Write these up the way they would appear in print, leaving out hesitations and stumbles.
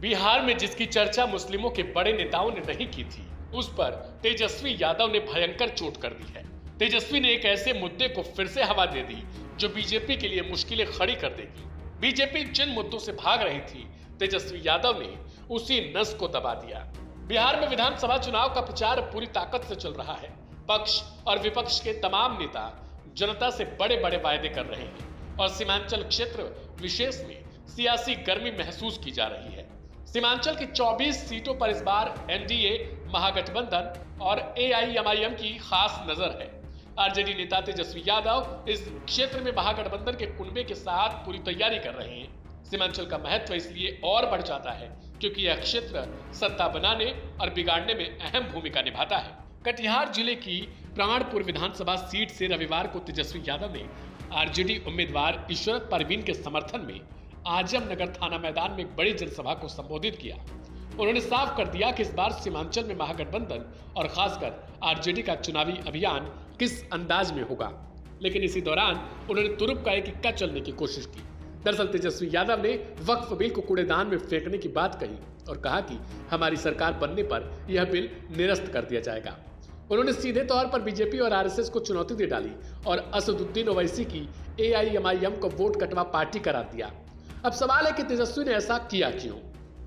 बिहार में जिसकी चर्चा मुस्लिमों के बड़े नेताओं ने नहीं की थी, उस पर तेजस्वी यादव ने भयंकर चोट कर दी है। तेजस्वी ने एक ऐसे मुद्दे को फिर से हवा दे दी जो बीजेपी के लिए मुश्किलें खड़ी कर देगी। बीजेपी जिन मुद्दों से भाग रही थी, तेजस्वी यादव ने उसी नस को दबा दिया। बिहार में विधानसभा चुनाव का प्रचार पूरी ताकत से चल रहा है। पक्ष और विपक्ष के तमाम नेता जनता से बड़े बड़े वायदे कर रहे हैं और सीमांचल क्षेत्र विशेष में सियासी गर्मी महसूस की जा रही है। सीमांचल की 24 सीटों पर इस बार एनडीए, महागठबंधन और एआईएमआईएम की खास नजर है। आरजेडी नेता तेजस्वी यादव इस क्षेत्र में महागठबंधन के कुनबे के साथ पूरी तैयारी कर रहे हैं। सीमांचल का महत्व इसलिए और बढ़ जाता है क्योंकि यह क्षेत्र सत्ता बनाने और बिगाड़ने में अहम भूमिका निभाता है। कटिहार जिले की प्राणपुर विधानसभा सीट से रविवार को तेजस्वी यादव ने आरजेडी उम्मीदवार इशरत परवीन के समर्थन में आजमनगर थाना मैदान में एक बड़ी जनसभा को संबोधित किया। उन्होंने साफ कर दिया कि इस बार सीमांचल में महागठबंधन और खासकर आरजेडी का चुनावी अभियान किस अंदाज में होगा, लेकिन इसी दौरान उन्होंने तुरुप का एक इक्का चलने की कोशिश की। दरअसल तेजस्वी यादव ने वक्फ बिल को कूड़ेदान में फेंकने की बात कही और कहा कि हमारी सरकार बनने पर यह बिल निरस्त कर दिया जाएगा। उन्होंने सीधे तौर पर बीजेपी और आरएसएस को चुनौती दे डाली और असदुद्दीन ओवैसी की एआईएमआईएम को वोट कटवा पार्टी करार दिया। अब सवाल है कि तेजस्वी ने ऐसा किया क्यों?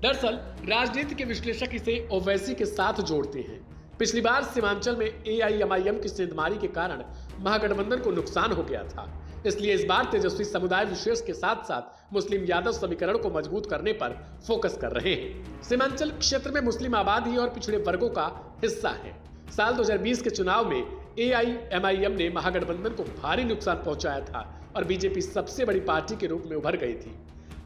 दरअसल राजनीति के विश्लेषक इसे ओवैसी के साथ जोड़ते हैं। पिछली बार सीमांचल में एआईएमआईएम की सेंधमारी के कारण महागठबंधन को नुकसान हो गया था, इसलिए इस बार तेजस्वी समुदाय विशेष के साथ साथ मुस्लिम यादव समीकरण को मजबूत करने पर फोकस कर रहे हैं। सीमांचल क्षेत्र में मुस्लिम आबादी और पिछड़े वर्गों का हिस्सा है। साल 2020 के चुनाव में एआईएमआईएम ने महागठबंधन को भारी नुकसान पहुंचाया था और बीजेपी सबसे बड़ी पार्टी के रूप में उभर गई थी।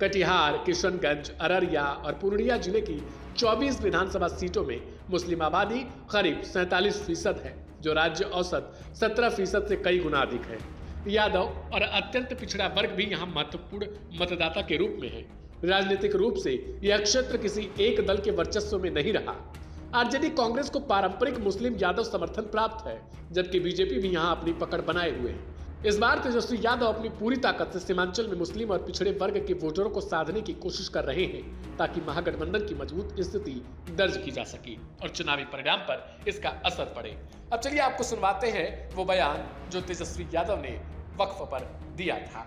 कटिहार, किशनगंज, अररिया और पूर्णिया जिले की 24 विधानसभा सीटों में मुस्लिम आबादी करीब 47% है, जो राज्य औसत 17% से कई गुना अधिक है। यादव और अत्यंत पिछड़ा वर्ग भी यहाँ महत्वपूर्ण मतदाता के रूप में है। राजनीतिक रूप से यह क्षेत्र किसी एक दल के वर्चस्व में नहीं रहा। आरजेडी कांग्रेस को पारंपरिक मुस्लिम यादव समर्थन प्राप्त है, जबकि बीजेपी भी यहाँ अपनी पकड़ बनाए हुए है। इस बार तेजस्वी यादव अपनी पूरी ताकत से सीमांचल में मुस्लिम और पिछड़े वर्ग के वोटरों को साधने की कोशिश कर रहे हैं ताकि महागठबंधन की मजबूत स्थिति दर्ज की जा सके और चुनावी परिणाम पर इसका असर पड़े। अब चलिए आपको सुनवाते हैं वो बयान जो तेजस्वी यादव ने वक्फ पर दिया था।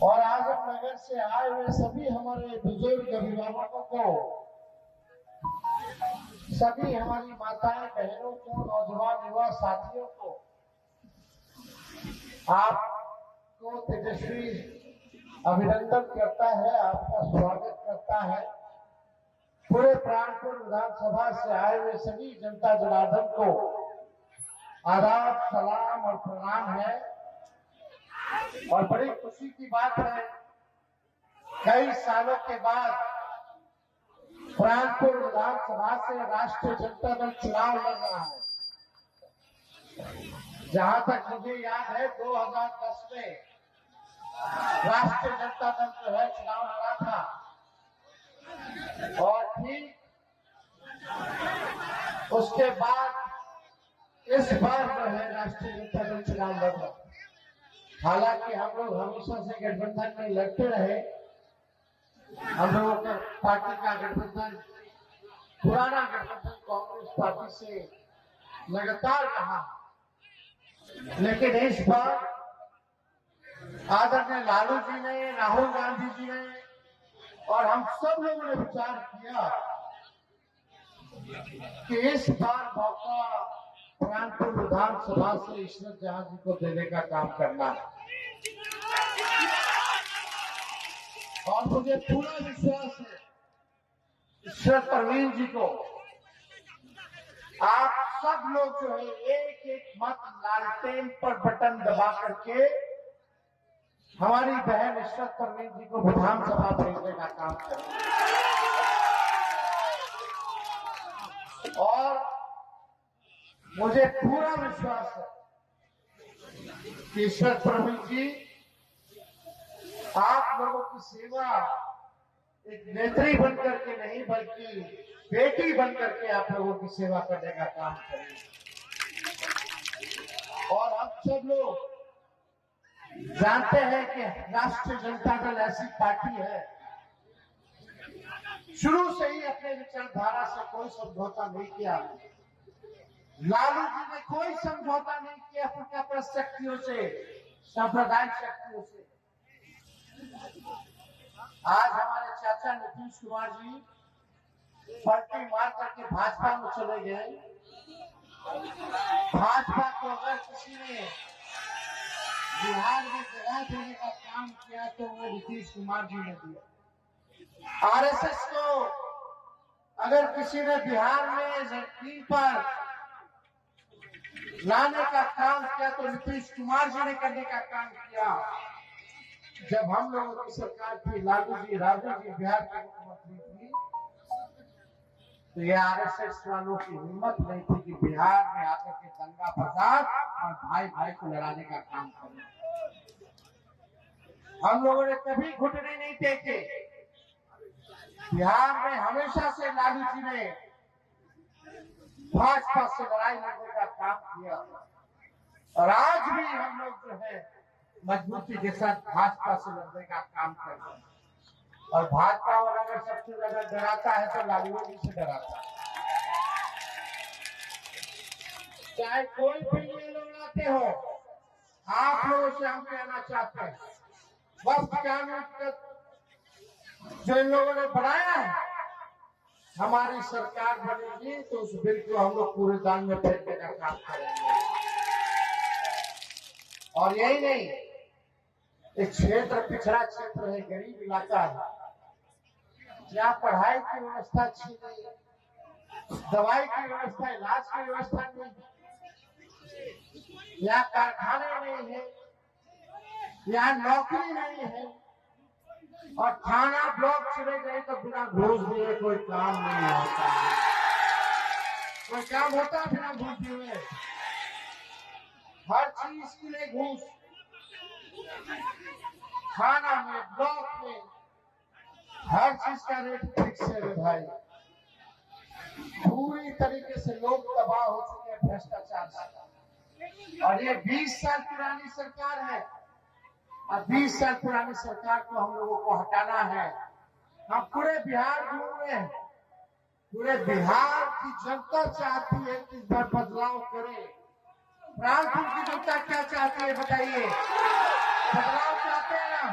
और आजमनगर से आए हुए सभी हमारे बुजुर्ग अभिभावकों को, सभी हमारी माताएं बहनों को, नौजवान युवा साथियों को, आपको तेजस्वी अभिनंदन करता है, आपका स्वागत करता है। पूरे प्राणपुर विधानसभा से आए हुए सभी जनता जनार्दन को आदाब, सलाम और प्रणाम है। और बड़ी खुशी की बात है, कई सालों के बाद प्राणपुर विधानसभा से राष्ट्रीय जनता दल चुनाव लड़ रहा है। जहां तक मुझे याद है 2010 में राष्ट्रीय जनता दल जो है चुनाव लड़ा था और ठीक उसके बाद इस बार जो है राष्ट्रीय जनता दल चुनाव लड़ रहा है। हालांकि हम लोग हमेशा से गठबंधन में लड़ते रहे। हम लोगों का पार्टी का गठबंधन, पुराना गठबंधन कांग्रेस पार्टी से लगातार रहा, लेकिन इस बार आदरणीय लालू जी ने, राहुल गांधी जी ने और हम सब लोगों ने विचार किया कि इस बार मौका प्राणपुर विधानसभा से इशरत जहां जी को देने का काम करना है। और मुझे पूरा विश्वास है इशरत परवीन जी को, आप सब लोग जो है एक एक मत लालटेन पर बटन दबा करके हमारी बहन इशरत परवीन जी को विधानसभा भेजने का काम करें। और मुझे पूरा विश्वास है कि इशरत परवीन जी आप लोगों की सेवा एक नेत्री बनकर के नहीं बल्कि बेटी बनकर के आप लोगों की सेवा करने का काम करेंगे। और अब सब लोग जानते हैं कि राष्ट्रीय जनता दल ऐसी पार्टी है शुरू से ही अपने विचारधारा से कोई समझौता नहीं किया। लालू जी ने कोई समझौता नहीं किया प्रजाप्रस्त शक्तियों से, सांप्रदायिक शक्तियों से। आज हमारे चाचा नीतीश कुमार जी पलटी मार करके भाजपा में चले गए। भाजपा को अगर किसी ने बिहार में जगह देने का काम किया तो वो नीतीश कुमार जी ने दिया। आरएसएस को अगर किसी ने बिहार में जमीन पर लाने का काम किया तो नीतीश कुमार जी ने करने का काम किया। जब हम लोगों की सरकार थी, लालू जी राजू जी बिहार के मुख्यमंत्री थी, तो ये आरएसएस वालों की हिम्मत नहीं थी कि बिहार में आकर के दंगा फसाद और भाई भाई को लड़ाने का काम करें। हम लोगों ने कभी घुटने नहीं टेके। बिहार में हमेशा से लालू जी ने भाजपा से लड़ाई लड़ने का काम किया और आज भी हम लोग जो है मजबूती के साथ भाजपा से लड़ने का काम कर रहे हैं। और भाजपा वाला अगर सबसे ज्यादा डराता है तो लालू जी से डराता है। चाहे कोई भी ये लोग आते हो, आप लोगों से हम कहना चाहते हैं, वक्त कानून जो इन लोगों ने बनाया है, हमारी सरकार बनेगी तो उस बिल को हम लोग कूड़ेदान दान में फेंकने का काम करेंगे। और यही नहीं, एक क्षेत्र पिछड़ा क्षेत्र है, गरीब इलाका है, जहाँ पढ़ाई की व्यवस्था अच्छी नहीं है, दवाई की व्यवस्था, इलाज की व्यवस्था नहीं है, यहाँ कारखाने नहीं है, यहाँ नौकरी नहीं है और थाना ब्लॉक चले गए तो बिना घूस दिए कोई काम नहीं होता। कोई काम होता बिना घूस दिए? हर चीज के लिए घूस, खाना में, ब्लॉक में, हर चीज का रेट फिक्स है भाई। पूरी तरीके से लोग तबाह हो चुके हैं भ्रष्टाचार से। और ये 20 साल पुरानी सरकार है और 20 साल पुरानी सरकार को हम लोगों को हटाना है। हम पूरे बिहार घूम रहे हैं, पूरे बिहार की जनता चाहती है कि इस बार बदलाव करे। प्राणपुर की जनता क्या चाहती है बताइए? बदलाव चाहते हैं ना?